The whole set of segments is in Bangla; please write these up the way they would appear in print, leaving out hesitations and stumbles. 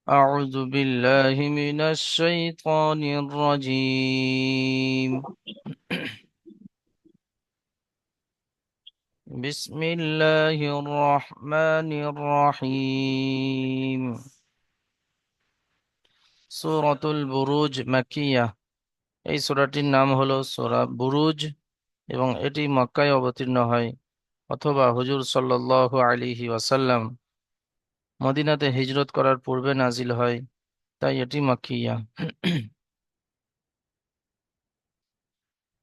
أعوذ بالله من الشيطان الرجيم. بسم الله الرحمن الرحيم. সূরাতুল বুরুজ মাক্কিয়া। এই সূরাটির নাম হলো সূরা বুরুজ এবং এটি মক্কায় অবতীর্ণ হয়, অথবা হুজুর সাল্লাল্লাহু আলাইহি ওয়াসাল্লাম মদিনাতে হিজরত করার পূর্বে নাজিল হয়, তাই এটি মাক্কিয়া।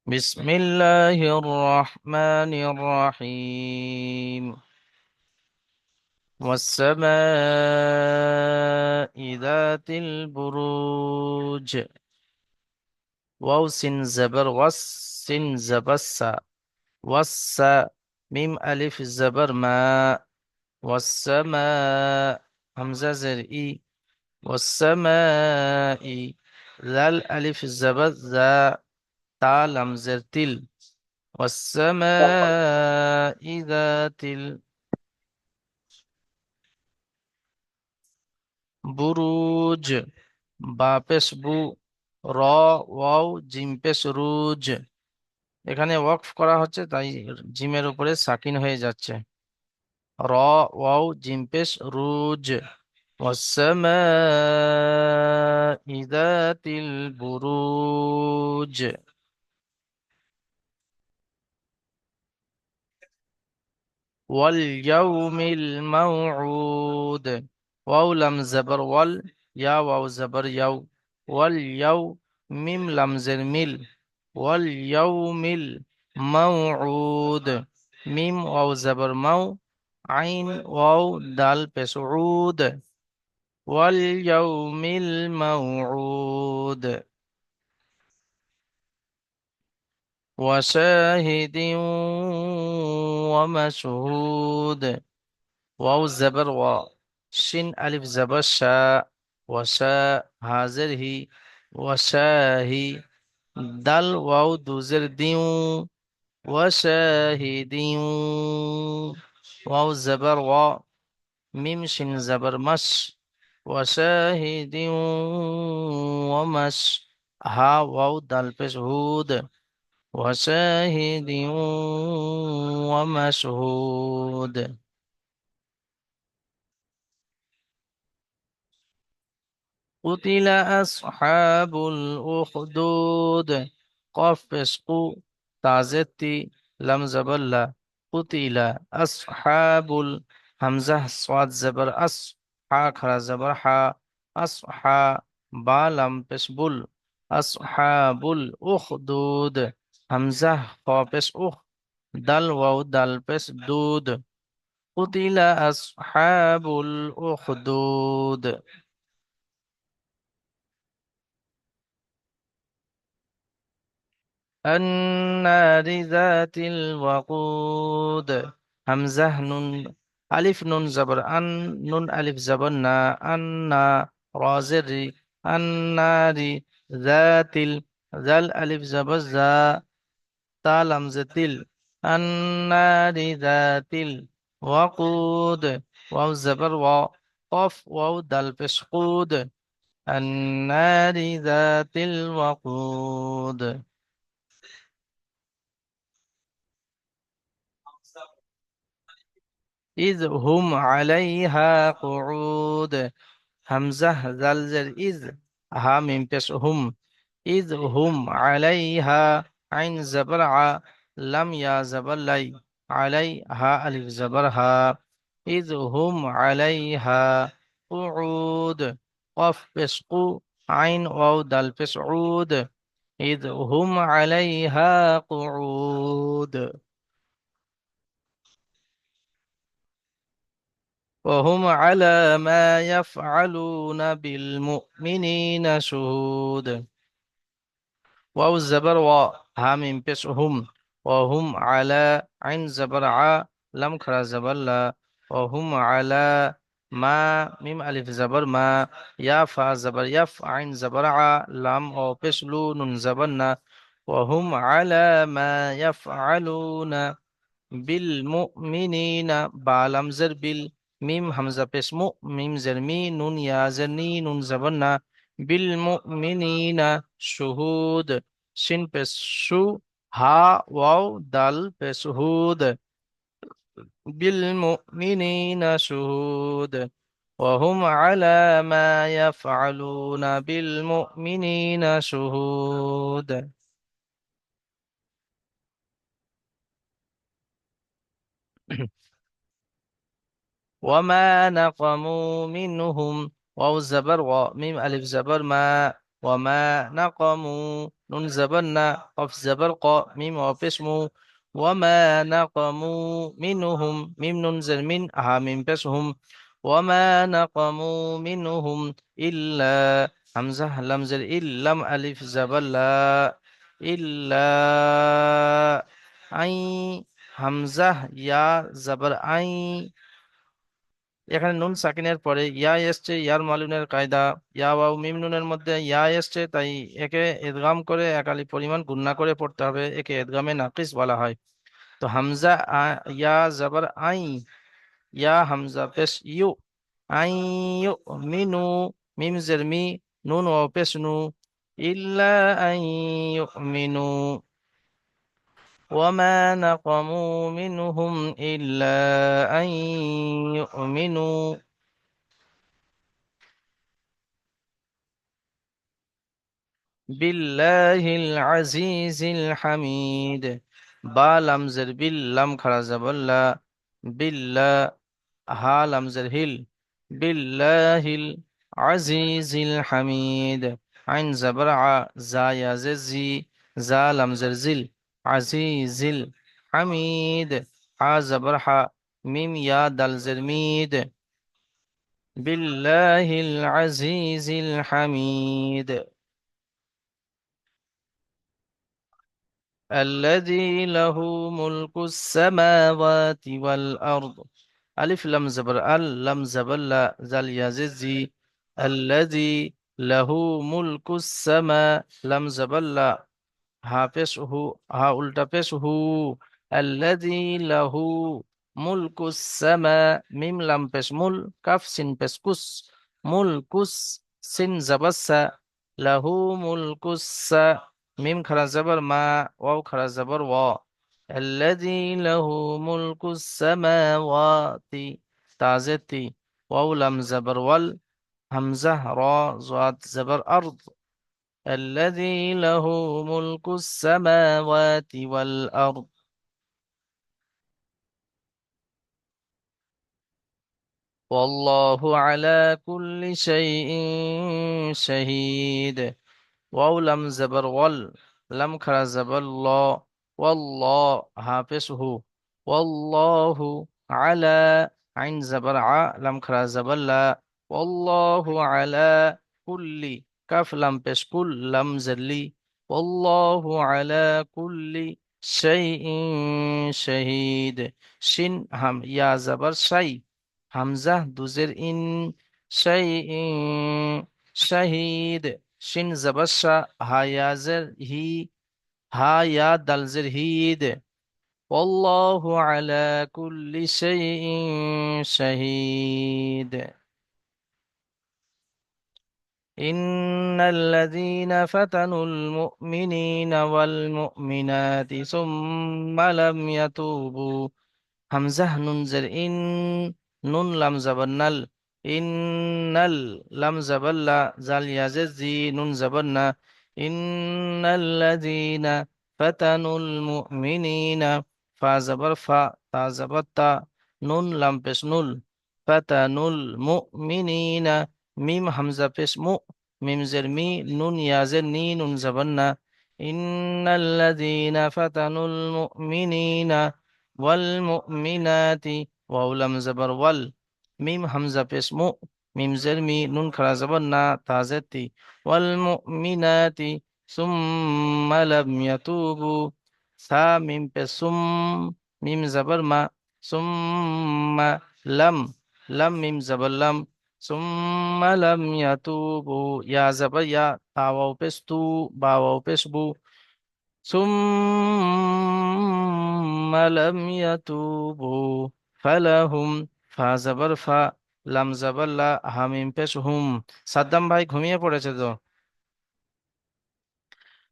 বিসমিল্লাহির রহমানির রহিম। والسماء ذات البروج. واو سين زبر والسين زبسا. والسا ميم ألف زبر ما. والسماء همزة زر إي. والسماء ذال ألف زبر ذا. تا لم زر تل. والسماء ذات البروج. বা পেশ বু, র ওয়াও জিম পেশ রুজ। এখানে ওয়াকফ করা হচ্ছে, তাই জিমের উপরে সাকিন হয়ে যাচ্ছে। র ওয়াও জিম পেশ রুজ। ওয়াসসামাই যাতিল বুরুজ। ওয়াল ইয়াউমিল মাউউদ। ওয়াও লাম জাবার ওয়াল, ইয়া ওয়াও জাবার ইয়াও। ওয়াল ইয়াও মিম লাম জের মিল। ওয়াল ইয়াউমিল মাউউদ। মিম ওয়াও জাবার মাও। আইন ওয়াও দাল পেশ উদ। ওয়াল ইয়াউমিল মাউউদ। ওয়াশাহিদিন ওয়া মাশহুদ। ওয়াও জাবার ওয়া। শিন আলিফ জাবার শা। ওয়াশা হাজের হি। ওয়াশাহি দাল ওয়াও দুজের দিউ। ওয়াশাহিদিন ওয়াও জাবার ওয়া। মিম শিন জাবার মাস। ওয়াশাহিদিন ওয়া মাস। হা ওয়াও দাল পেশ হুদ। ওয়াশাহিদিন ওয়া মাশহুদ। قتل أصحاب الأخدود. قاف بسقو تعزتي لم زبلا. قتل أصحاب همزة صاد زبر أص. حا خرا زبر حا. أصحى با لم بسبل. أصحاب الأخدود همزة خا بس أخ. دل واو دل بس دود. قتل أصحاب الأخدود. النار ذات الوقود. همزة نون ألف نون زبر أن. نون ألف زبر نا. أن رازري. النار ذات ذال ألف زبر ذا. تا لمزة النار ذات الوقود. واو زبر واو. قف واو دال بشقود. النار ذات الوقود. إذ هم عليها قعود. همزة زلزل إذ. ها من بس هم. إذ هم عليها عين زبرع. لم يا زبر لي. عليها ألف زبرها. إذ هم عليها قعود. قف بس قو. عين واو دال بس عود. إذ هم عليها قعود. وهم على ما يفعلون بالمؤمنين شهود. واو الزبر و. ها من بس هم. وهم على عين زبر ع. لم خرا زبر لا. وهم على ما ميم ألف زبر ما. يا فا زبر يف عين زبر ع. لم أو بس لو نون زبرنا. وهم على ما يفعلون بالمؤمنين بالم زر بال. মিম হামজা পেশ মু, মিম জের মি, নুন ইয়া জের নি, নুন জবর না, বিল মুমিনিনা শুহুদ, শিন পেশ শু, হা ওয়াও দাল পেশ হুদ, বিল মুমিনিনা শুহুদ, وهم على ما يفعلون بالمؤمنين شهود. وما نقموا منهم، واو زبر و ميم ألف زبر ما، وما نقموا نون زبرنا، قف زبر ق، ميم وبسمو، وما نقموا منهم، ميم نون زر من ها ميم بسهم، وما نقموا منهم إلا همزة لم زر إلم ألف زبر لا، إلا أي همزة يا زبر أي، এখানে নুন সাকিনের পরে ইয়া এসছে, ইয়ার মালুনের কায়দা ইয়া ওয়াও মিম নুনের মধ্যে ইয়া এসছে, তাই একে ইদগাম করে একালি পরিমাণ গুণনা করে পড়তে হবে, একে ইদগামে নাকিস বলা হয়। তো হামজা ইয়া জবর আই, ইয়া হামজা পেশ ইউ, আই ইউ, মিনু, মিম জের মি, নুন ওয়াও পেশ নু, ইল্লা আই ইউমিনু, وما نقموا منهم إلا أن يؤمنوا বিল্লাহিল আজিজিল হামিদ, বা লামজের বিল, লাম খারা যাবল্লা, বিল্লা, হা লামজের হিল, বিল্লাহিল আজিজিল হামিদ, আইন জাবর আ, জা ইয়াজে জি, জা লামজের জিল, আজিজিল হামিদ, হা জাবর হা, মিম ইয়া দালজের মিদ, বিল্লাহিল আজিজিল হামিদ। الذي له ملك السماوات والأرض، ألف لم زبر لم زبر لا زال يززي، الذي له ملك السماء لم زبر لا، হা পেশ হু, হা উল্টা পেশ হু, আল্লাযী লাহু মুলকুস সামা, মিম লাম পেশ মুল, কাফ সিন পেশ কুস, মুলকুস, সিন জাবাসা, লাহু মুলকুস সা, মিম খারা জাবার মা, ওয়াও খারা জাবার ওয়া, আল্লাযী লাহু মুলকুস সামাওয়াতি, তাজেতি, ওয়াও লাম জাবার ওয়াল, হামজা র জাদ জাবার আরদ، الذي له ملك السماوات والأرض. والله على كل شيء شهيد. واو لم زبر وال، لم خرا زبر الله، والله حافظه، والله على عين زبر ع، لم خرا زبر لا، والله على كل، كاف لم بش كل لم زلي، والله على كل شيء شهيد. شين هم يا زبر شيء، همزة دوزر إن، شيء শাহিদ, শিন জাবাসা, হা ইয়াজের হি, হা ইয়া দালজের হিদ, ওয়াল্লাহু আলা কুল্লি শাইইন শাহিদ। إن الذين فتنوا المؤمنين والمؤمنات ثم لم يتوبوا، হামজাহ নুন জের ইন, নুন লাম জাবান্নাল, ইন্নাল, লাম জাবাল্লা, জাল ইয়াজে জি, নুন জাবান্না, ইন্নাল্লাযীনা ফাতানুল মুমিনিনা, ফা জাবার ফা, তা জাবার তা, নুন লাম পেশ নুল, ফাতানুল মুমিনিনা, মিম হামজা পেশ মু, মিম জের মি, নুন ইয়াজের নি, নুন জাবান্না, ইন্নাল্লাযীনা ফাতানুল মুমিনিনা والمؤمنات، واو لم زبر وال، ميم همزة بسمو، ميم زرمي، نون خرا زبرنا، تازتي، والمؤمنات ثم لم يتوبوا، ثا ميم بسم، ميم زبر ما، ثم لم، لم ميم زبر لم، ثم لم يتوبوا، يا زبر يا، تا واو بستو، با واو بسبو، ثم لم يتوبوا فلهم، ফা জবর ফা, লাম জবর লা, হামিম পেশ হুম। সাদ্দাম ভাই ঘুমিয়ে পড়েছে তো।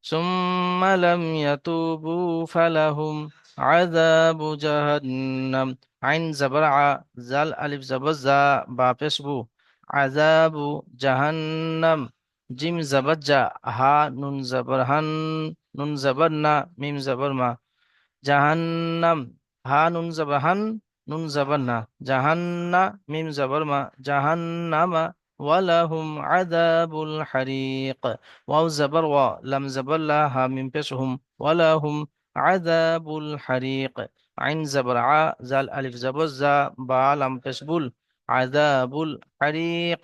সুম্মা লাম ইয়াতুবু ফালাহুম আযাবু জাহান্নাম। আইন জবর আ, জাল আলিফ জবর জা, বা পেশ বু, আযাবু জাহান্নাম। জিম জবর জা, হা নুন জবর হান, নুন জবর না, মিম জবর মা। জাহান্নাম, হা নুন জবর হান, নুন জবর না, জাহান্না, মিম জবর মা, জাহান্নামা। ওয়ালাহুম আযাবুল হারিক। ওয়াও জবর ওয়া, লাম জবর লা, হা মিম পেশ হুম। ওয়ালাহুম আযাবুল হারিক। আইন জবর আ, জাল আলিফ জবর জা, বা লাম পেশ বুল, আযাবুল হারিক।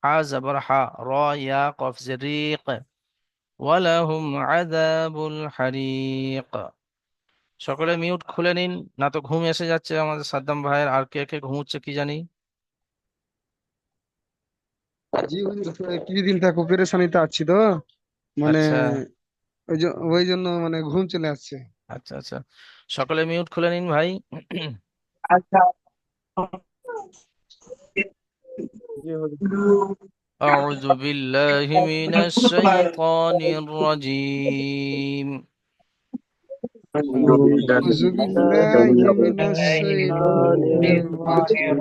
হা জবর হা, র ইয়া কফ জরিক। ওয়ালাহুম আযাবুল হারিক। সকলে মিউট খুলে নিন, না তো ঘুম এসে যাচ্ছে আমাদের সাদ্দাম ভাইয়ের। আর কে কে ঘুমোচ্ছে কি জানি। জি হুজুর, কিছুদিন থাকো পেরেশানিতে আছি তো, মানে আচ্ছা ওই জন্য মানে ঘুম চলে আসছে। আচ্ছা আচ্ছা, সকলে মিউট খুলে নিন ভাই। আচ্ছা। أعوذ بالله من الشيطان الرجيم. أعوذ بالله من الشيطان الرجيم.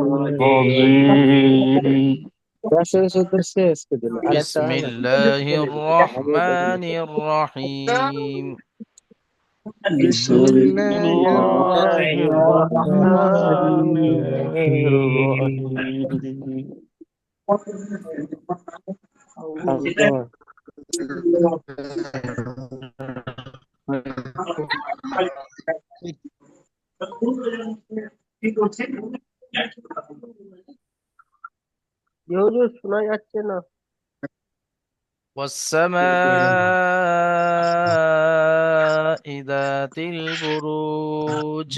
بسم الله الرحمن الرحيم. بسم الله الله الرحمن الرحمن الرحيم. الرحيم. হুজুর শোনা যাচ্ছে না। والسماء ذات البروج.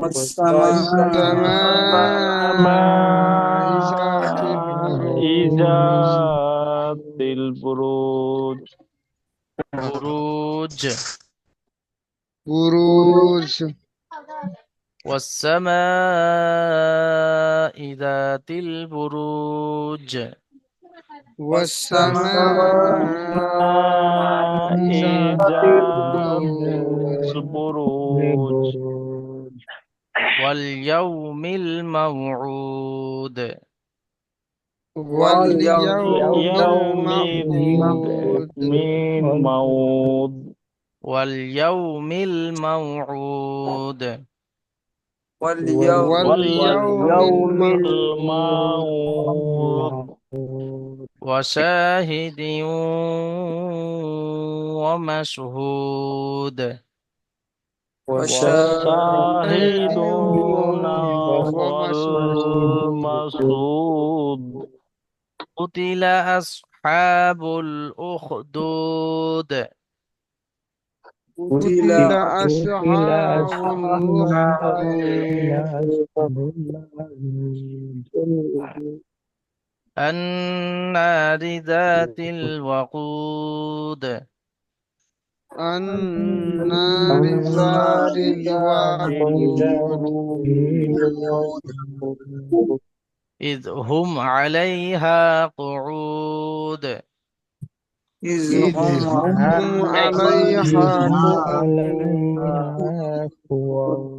والسماء ذات البروج. إذا البروج. بروج. بروج. والسماء ذات البروج. والسماء ذات إذا البروج. البروج. واليوم الموعود. واليوم يوم الموعود. من موعود. واليوم الموعود. واليوم واليوم الموعود. الموعود. وشاهد ومشهود. والشاهد شاهد ومشهود. والمشهود. قتل أصحاب الأخدود. قتل أصحاب الأخدود. النار ذات الوقود. النار ذات الوقود. إذ هم عليها قعود. إذ هم عليها قعود.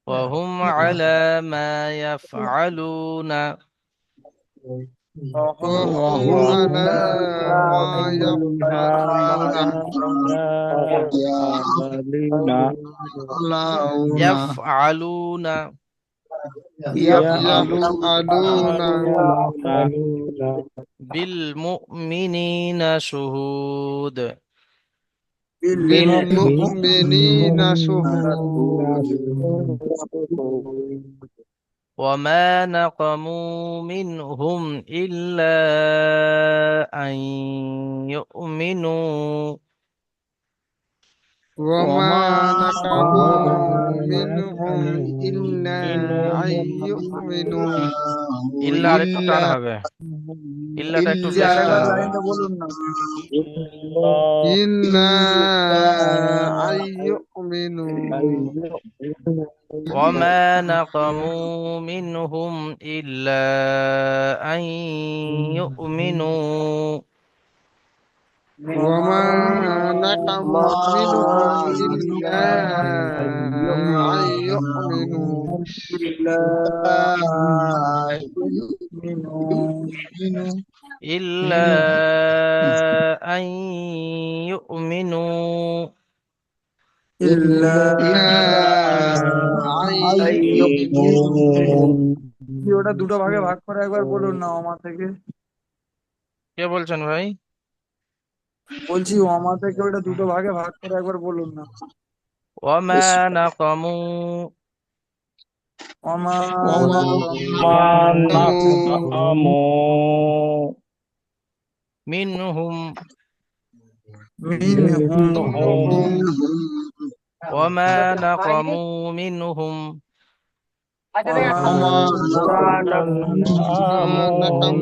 وهم على ما يفعلون. وهم على ما يفعلون يفعلون. يفعلون يفعلون بالمؤمنين شهود. بالمؤمنين شهود. وما نقموا منهم إلا أن يؤمنوا. وما وما نقموا منهم إلا أن يؤمنوا. ইল্লা আর একটু টান إلا হবে, ইল্লাটা একটু বেশ টান হবে। إلا أن يؤمنوا وما نقموا منهم إلا أن يؤمنوا وما نقموا منهم إلا أن يؤمنوا إلا أن يؤمنوا إلا أن يؤمنوا يؤمنون ওটা দুটো ভাগে ভাগ করে একবার বলুন না ওমা থেকে। কে বলছেন ভাই? বলছি ওমা থেকে ওটা দুটো ভাগে ভাগ করে একবার বলুন না। وما نقموا ওমা وما ما نقموا نقموا منهم মিনহুম منهم وما نقموا منهم ওমা وما نقموا نقموا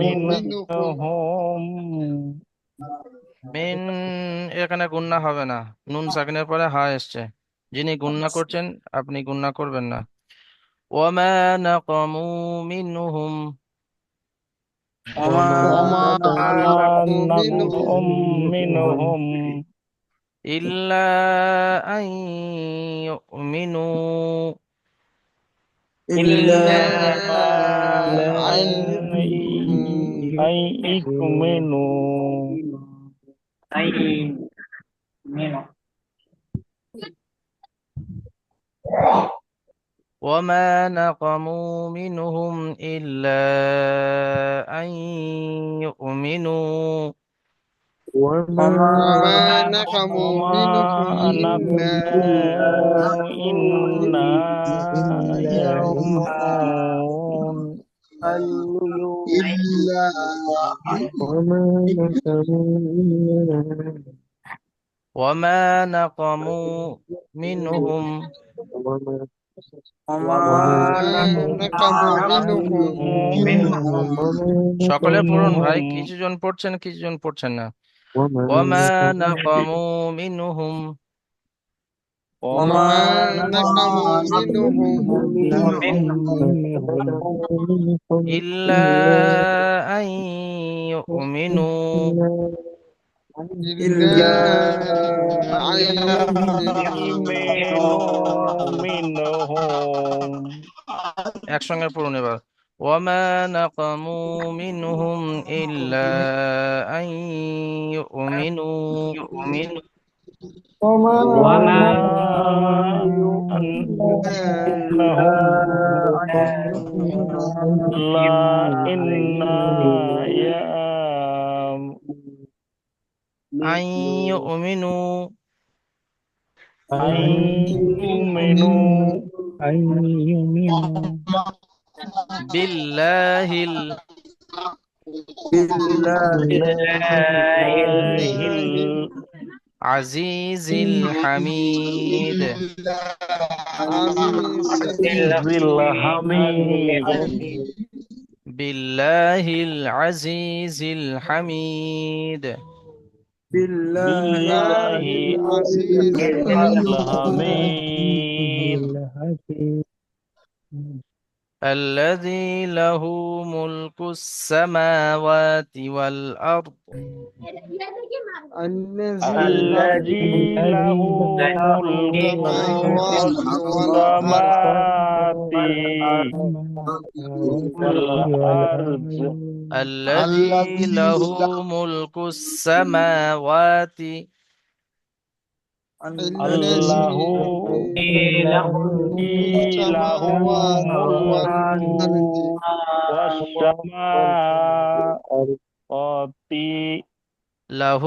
منهم منهم মিন এখানে গুণনা হবে না, নুন সাকিনের পরে হা এসছে। যিনি গুণনা করছেন আপনি গুণনা করবেন না। ওয়ামা নাকামু মিনহুম ওমা وما نقموا نقموا منهم منهم ইল্লা আন ইউমিনু ইল্লা إلا إلا أن أن يؤمنوا أن يؤمنوا وما نقموا منهم إلا أن يؤمنوا ওমা وما نقموا منهم وما إلا نقموا إنا إلا يومون أن إلا وما نقموا منهم ওমা وما نقموا منهم সকলে পড়ুন ভাই, منهم কিছুজন পড়ছেন কিছুজন পড়ছেন না। وما نقموا منهم ওমা وما نقموا منهم إلا أن يؤمنوا إلا أن يؤمنوا منهم একসঙ্গে পড়ুন এবার। وما نقموا منهم إلا أن يؤمنوا ওমা وما أنهم لا إنا أن يؤمنوا أن يؤمنوا بالله بالله العزيز الحميد الحميد بالله العزيز الحميد বিল্লাহি بالله العزيز الحميد الذي له ملك السماوات والأرض الذي له ملك السماوات والأرض الذي له ملك السماوات الله له السماوات والأرض والسماوات له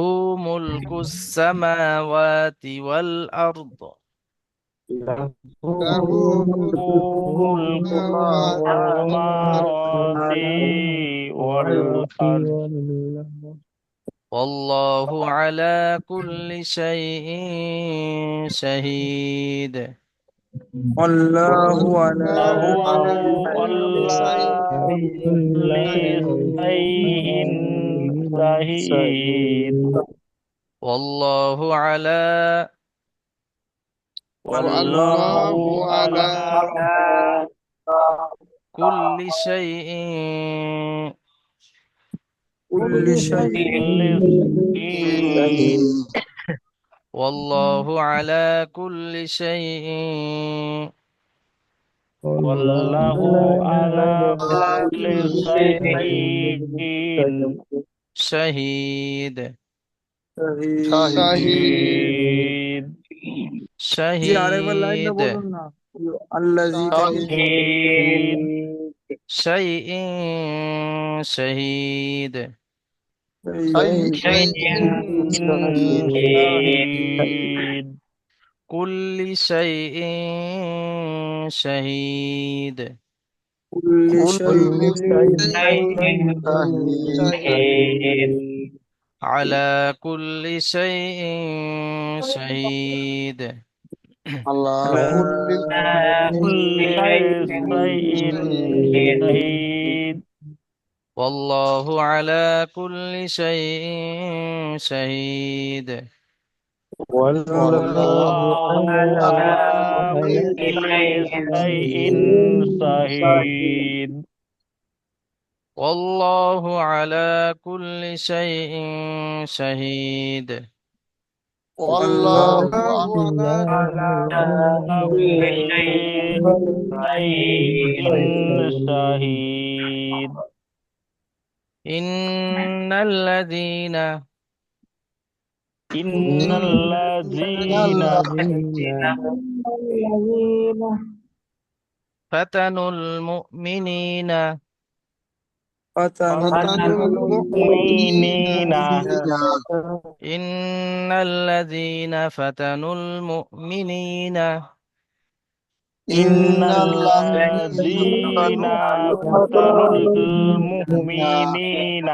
ملك السماوات والأرض له ملك ملك السماوات والأرض والله على كل شيء شهيد আল্লাহু আলা وهو على كل شيء شهيد والله على والله على كل شيء كل شيء كل شيء والله على كل شيء والله على كل شيء شهيد شهيد شهيد জি আরেকবার লাইনটা شهيد বলুন না আল্লাজি থেকে شهيد شيء شهيد شهيد كل شيء شهيد كل شيء شهيد على كل شيء شهيد على كل شيء شهيد والله على كل شيء شهيد والله على كل شيء شهيد والله على كل شيء شهيد والله على كل شيء شهيد إن الذين إن الذين فتنوا المؤمنين فتنوا المؤمنين إن الذين فتنوا المؤمنين إن الذين فتنوا المؤمنين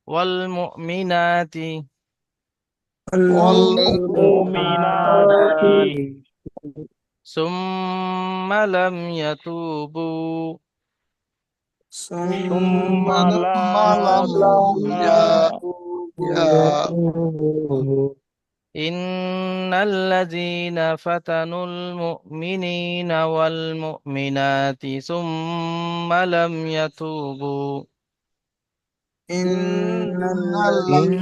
والمؤمنات والمؤمنات ثم لم يتوبوا ثم إن الذين فتنوا المؤمنين والمؤمنات ثم لم يتوبوا إن الذين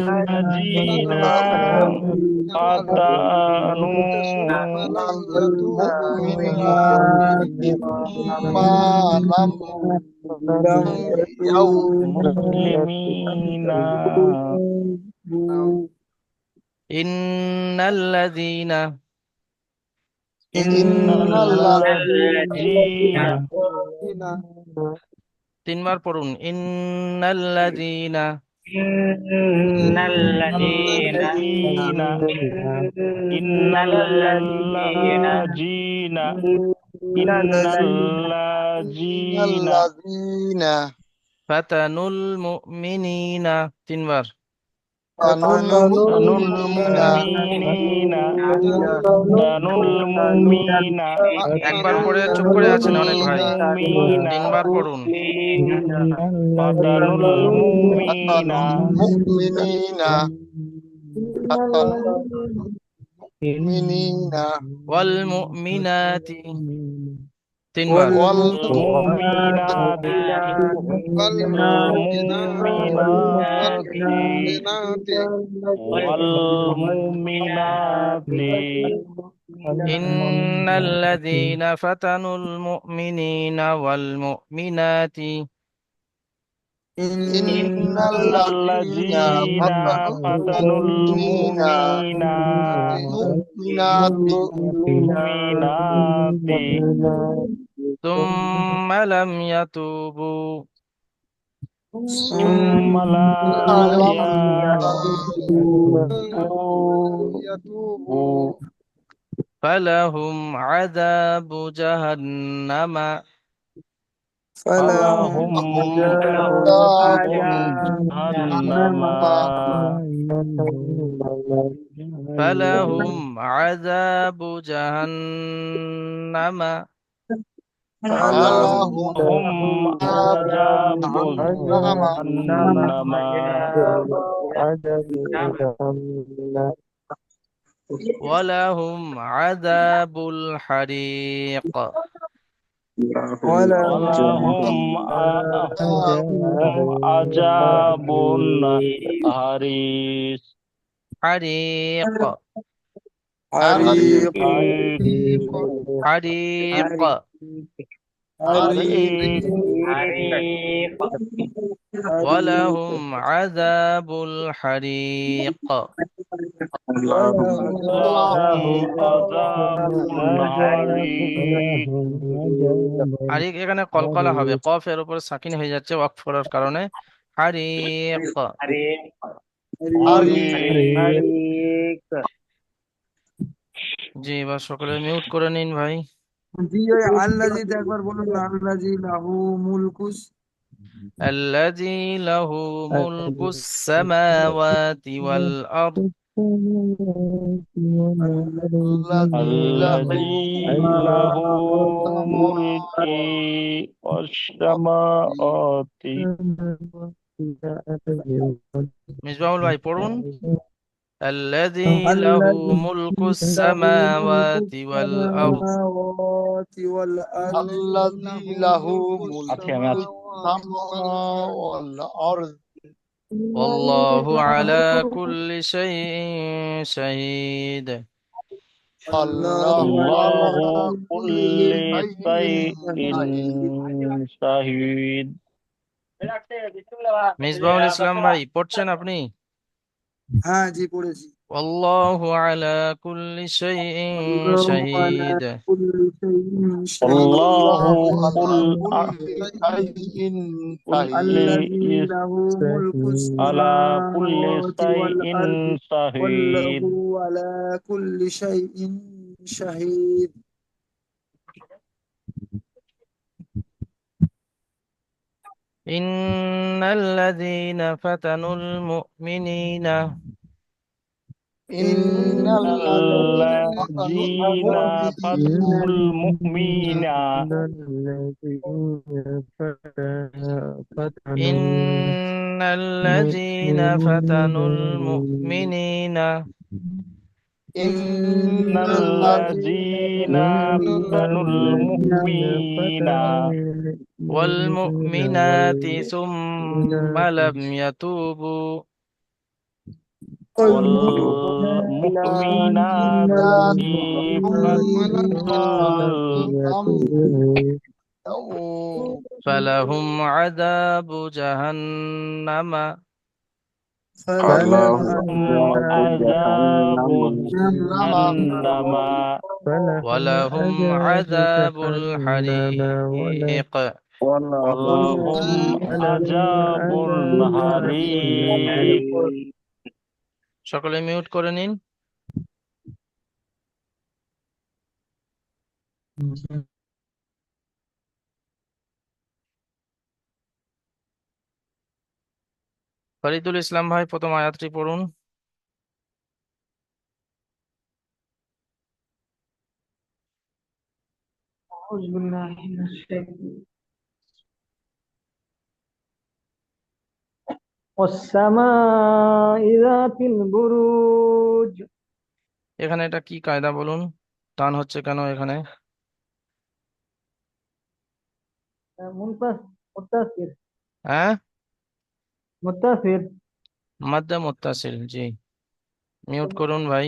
فتنوا المسلمين إن الذين إن الذين তিনবার পড়ুন ইন্নাল্লাযীন إن الذين إن الذين إن الذين ফাতানুল মুমিনিনা তিনবার المؤمنين المؤمنين একবার পড়ে চুপ করে আছেন অনেক ভাই المؤمنين তিনবার পড়ুন المؤمنين ওয়াল মুমিনাতি তিনবার والمؤمنات والمؤمنات ইন্নাল্লাযীনা ফাতানুল মুমিনিনা ওয়াল মুমিনাতি إن الذين فتنوا المؤمنات ثم لم يتوبوا ثم لا يتوبوا فلهم عذاب جهنم فلهم عذاب جهنم فلهم عذاب جهنم فلهم عذاب جهنم ولهم عذاب الحريق ولهم عذاب حريق حريق حريق حريق حريق حريق حريق ولهم عذاب الحريق لهم عذاب حريق হারিক এখানে কলকলা হবে, কফের উপর সাকিন হয়ে যাচ্ছে ওয়াকফ করার কারণে। হারিক। حريق জি, এবার সকলে মিউট করে নিন ভাই। জি ওই আল্লাজি একবার বলুন না, আল্লাজি লাহু মুলকুস الذي له ملك السماوات والأرض الذي له ملك السماوات মিসবাহুল ভাই পড়ুন। الذي له الذي ملك له ملك السماوات والأرض السماوات والأرض الذي له ملك আজকে আমি السماء والأرض والله على كل شيء شهيد الله الله على كل كل شيء شيء شهيد شهيد মিসবাহুল ইসলাম ভাই পড়ছেন আপনি? হ্যাঁ জি পড়েছি। والله على كل شيء الله على شهيد كل شيء شهيد الله الله على كل كل شيء شهيد الذي له ملك على كل السماوات شيء والأرض والله شهيد على كل شيء شهيد إن الذين فتنوا المؤمنين إن إن الذين فتنوا الذين فتنوا المؤمنين إن الذين فتنوا المؤمنين إن إن الذين فتنوا المؤمنين والمؤمنات ثم لم يتوبوا والمؤمنات فلهم عذاب جهنم فلهم عذاب جهنم ولهم عذاب الحريق ولهم عذاب الحريق সকলে মিউট করে নিন। ফরিদুল ইসলাম ভাই প্রথম আয়াতটি পড়ুন। والسماء ذات البروج এখানে এটা কি কায়দা বলুন, টান হচ্ছে কেন এখানে? متصل হ্যাঁ, متصل মাদ্দা মুত্তাসিল। জি, মিউট করুন ভাই।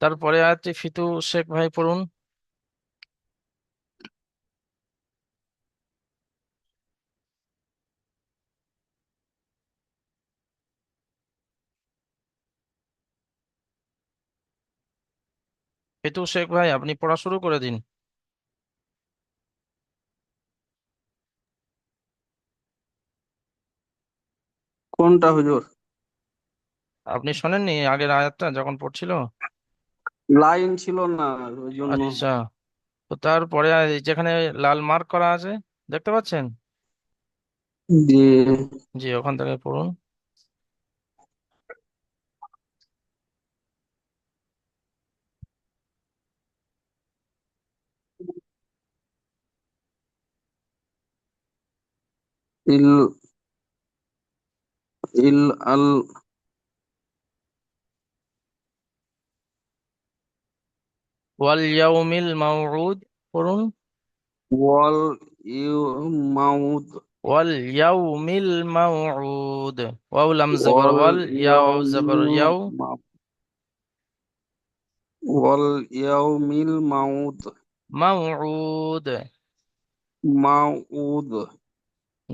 তারপরে আয়াতটি ফিতু শেখ ভাই পড়ুন। ফিতু শেখ ভাই আপনি পড়া শুরু করে দিন। কোনটা হুজুর? আপনি শোনেননি আগের আয়াতটা যখন পড়ছিল? লাইন ছিল না ওই জন্য। আচ্ছা, তো তারপরে যেখানে লাল মার্ক করা আছে দেখতে পাচ্ছেন? জি। জি, ওখান থেকে পড়ুন। ইল ইল আল ওয়াল ইয়াউমিল মাউউদ পড়ুন। ওয়াল ইউ মাউদ। ওয়াল ইয়াউমিল মাউউদ। ওয়াও লাম জবর ওয়াল ওয়াল, ইয়াও জবর ইয়াউমিল ইয়াও। মা- ওয়াল ইয়াউমিল মাউদ। মাউউদ। মাউদ।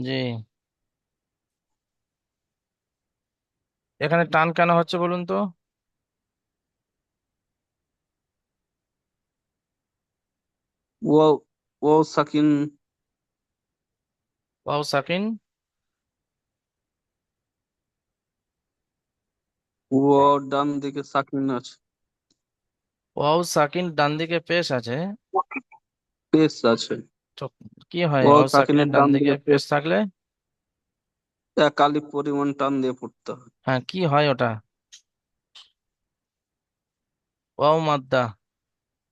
জি। এখানে টান কেন হচ্ছে বলুন তো? ওয়াও ওয়াও সাকিন। ওয়াও সাকিন। ওয়াও ডান দিকে সাকিন আছে। ওয়াও সাকিন ডান দিকে পেশ আছে। পেস আছে। তো কি হয় ওয়াও ওয়াও সাকিনের সাকিনের ডান ডান দিকে দিকে পেশ পেস। থাকলে? এক আলিফ পরিমাণ টান দিয়ে পড়তে হয়। হ্যাঁ, কি হয় ওটা? ওয়াও মাদ্দা।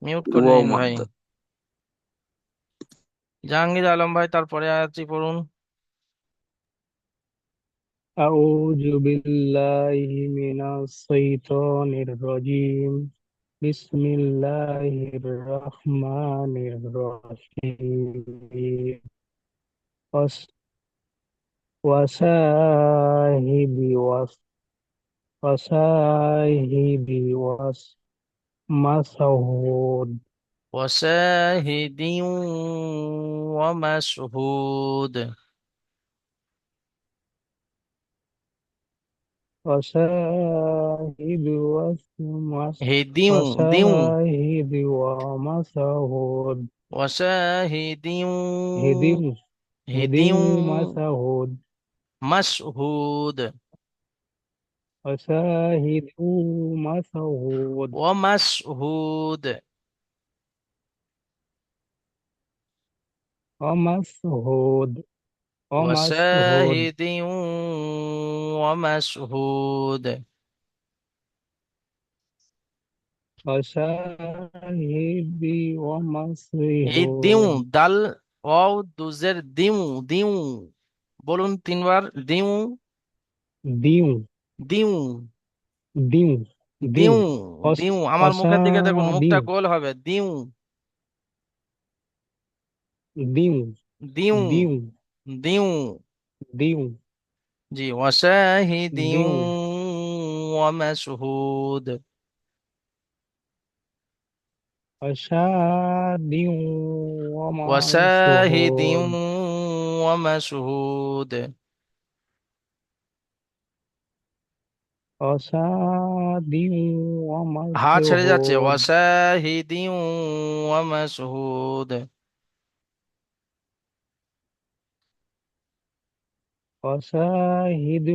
মিউট করে ওয়াও নিন ভাই। মাদ্দা। জাহাঙ্গীর আলম ভাই, তারপরে আয়াতটি পড়ুন। أعوذ بالله من الشيطان الرجيم. بسم الله الرحمن الرحيم. وس- وصاحب وصاحب مسعود. وشاهد ومشهود. وصاحب هديو ديو. وصاحب ومسعود. وشاهد هدم هدم هديو مسعود. مشهود. وشاهد مسعود. ومشهود. ومسعود. ومسعود. وشاهد ومشهود. وشاهد এই দিউ ومسعود. দাল ওয়াও দুজের দিউ দিউ। বলুন তিনবার দিউ। দিউ দিউ দিউ দিউ দিউ দিউ। আমার মুখের দিকে দেখুন, মুখটা দিউ গোল হবে। দিউ দিউ দিউ দিউ দিউ। দিউ জি। ওয়াশাহিদিন দিউ ওয়া মাশহুদ। وشاهد ওয়াশাহিদিন ومسعود. ওয়া মাশহুদ। وشاهد হা ছেড়ে যাচ্ছে। ومسعود. ওয়াশাহিদিন ওয়া মাশহুদ। وشاهد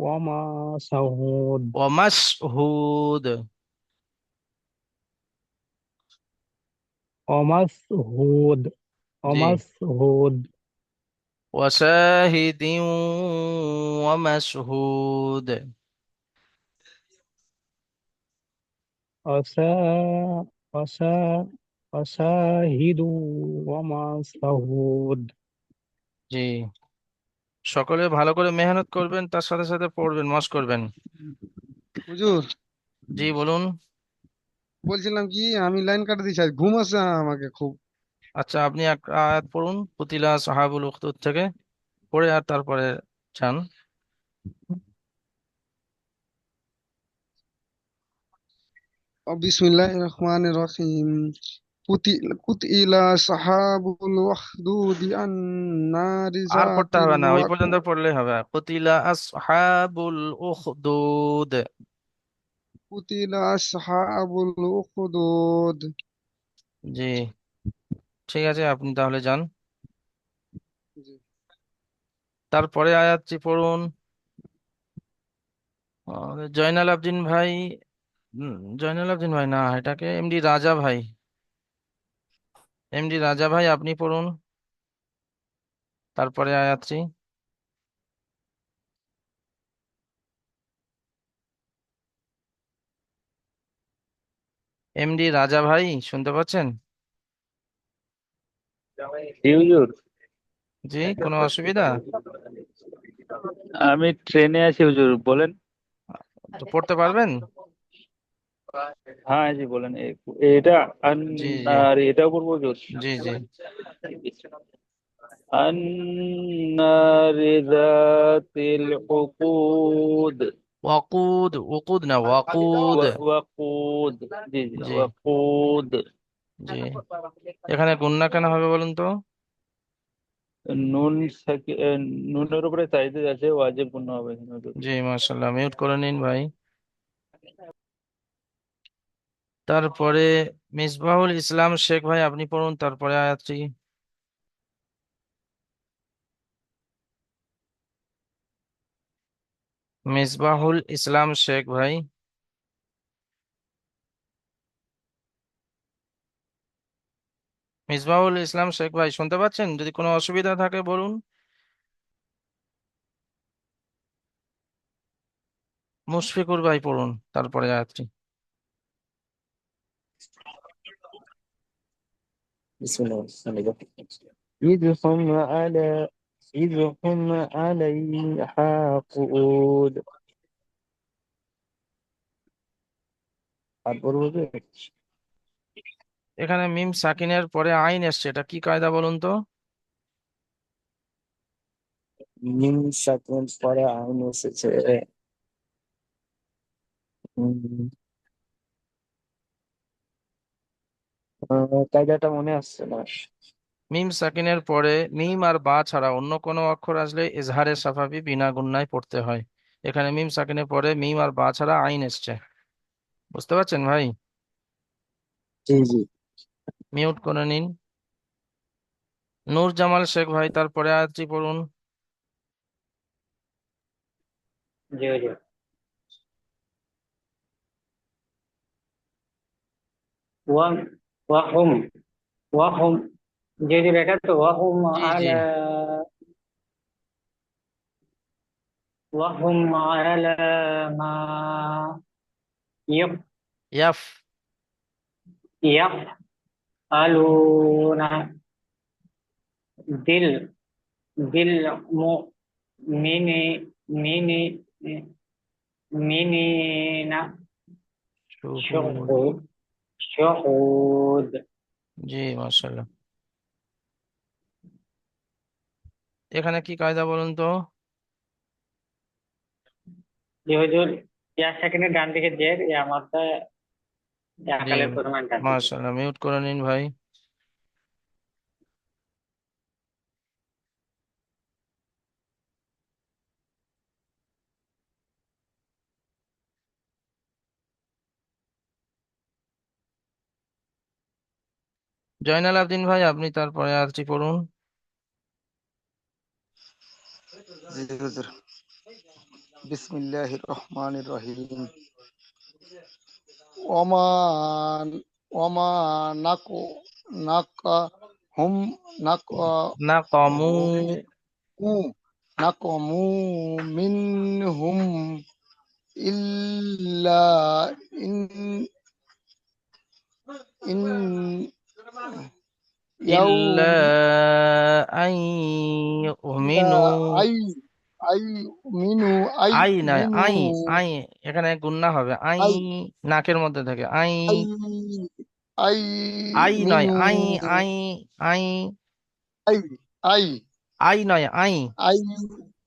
ومسعود. ওয়া মাশহুদ। ومسعود. জি। ومسعود. وشاهد ومشهود. وشا وشا وشاهد ومسعود. জি। সকলে ভালো করে মেহনত করবেন, তার সাথে সাথে পড়বেন, মশ করবেন। হুজুর, জি বলুন। বলছিলাম কি, আমি লাইন কাটা দিচ্ছি, আজ ঘুম আসছে আমাকে খুব। আচ্ছা, আপনি এক আয়াত পড়ুন কুতিলা সাহাবুল উখদুদ থেকে, পড়ে আর তারপরে যান। বিসমিল্লাহির রহমানির রহিম। কুতিলা সাহাবুল উখদুদি আন্নারি আর পড়তে যাতিল হবে না, ওই ওয়াকুদ। পর্যন্ত পড়লেই হবে। কুতিলা আসহাবুল উখদুদ। কুতিলা আসহাবুল উখদুদ। জি। ঠিক আছে, আপনি তাহলে যান। জি। তারপরে আয়াতটি পড়ুন। জয়নাল আবদিন ভাই। উম, জয়নাল আবদিন ভাই না, এটাকে এমডি রাজা ভাই। এমডি রাজা ভাই, আপনি পড়ুন তারপরে আয়াতটি। এমডি রাজা ভাই, শুনতে পাচ্ছেন? জি হুজুর, জি, কোনো অসুবিধা? আমি ট্রেনে আছি হুজুর, বলেন। তো পড়তে পারবেন? হ্যাঁ জি বলেন এটা জি জি আর এটার উপর প্রযোজ্য জি জি। النار ذات الوقود ওয়াকুদ, উকুদ না, ওয়াকুদ। وقود জি জি জি وقود জি। এখানে গুণনা কেন হবে বলুন তো? নুন নুনের উপরে তাইদিদ আছে ওয়াজিব গুণ হবে এখানে। জি মাশাল্লাহ, মিউট করে নিন ভাই। তারপরে মিসবাহুল ইসলাম শেখ ভাই, আপনি পড়ুন তারপরে আয়াতটি। মিসবাহুল ইসলাম শেখ ভাই। মিসবাহুল ইসলাম শেখ ভাই শুনতে পাচ্ছেন? যদি কোনো অসুবিধা থাকে বলুন। মুশফিকুর ভাই পড়ুন তারপরে আয়াতটি। إذ هم على إذ هم عليها قعود আর বলবো যে এখানে মিম সাকিনের পরে আইন এসছে, এটা কি কায়দা বলুন তো? মিম সাকিন পরে আইন এসেছে। উম, কায়দাটা মনে আসছে না। মিম সাকিনের পরে মিম আর বা ছাড়া অন্য কোনো অক্ষর আসলে ইজহারে সাফাবি বিনা গুণনায় পড়তে হয়। এখানে মিম সাকিনের পরে মিম আর বা ছাড়া আইন এসছে, বুঝতে পারছেন ভাই? জি জি। মিউট করে নিন। নূর জামাল শেখ ভাই তারপরে আয়াতটি পড়ুন। জি জি وهم وهم وهم جي جي बेटा तो وهم জি জি। على وهم على ما يف ইয়াফ। يفعلون दिल दिल मिनी मिनी मिनीना শুহুদ। شهود شهود জি মাশাআল্লাহ। এখানে কি কায়দা বলুন তো? যে হুজুর ইয়া সেকেন্ডের ডান দিকে জের ইয়া মাত্রা জি আকালের পরিমাণ ডান দিকে মাশাআল্লাহ, মিউট করে নিন ভাই। জয়নাল আবদিন ভাই, আপনি তারপরে আয়াতটি পড়ুন। জি হুজুর। বিসমিল্লাহির রহমানির রহিম। ওমান ওমা নাকো নাকা হুম নাকা না কমু। হু নাকমু মিনহুম ইল্লা ইন ইন ইল্লা ইয়াউম আই ইল্লা ইউমিনু। আই আই মিনু আই আই নয়, মিনু আই। আই, এখানে গুণনা হবে আই। আই নাকের মধ্যে থেকে আই। আই আই আই নয়, মিনু আই। আই। আই। আই আই আই নয়, আই। আই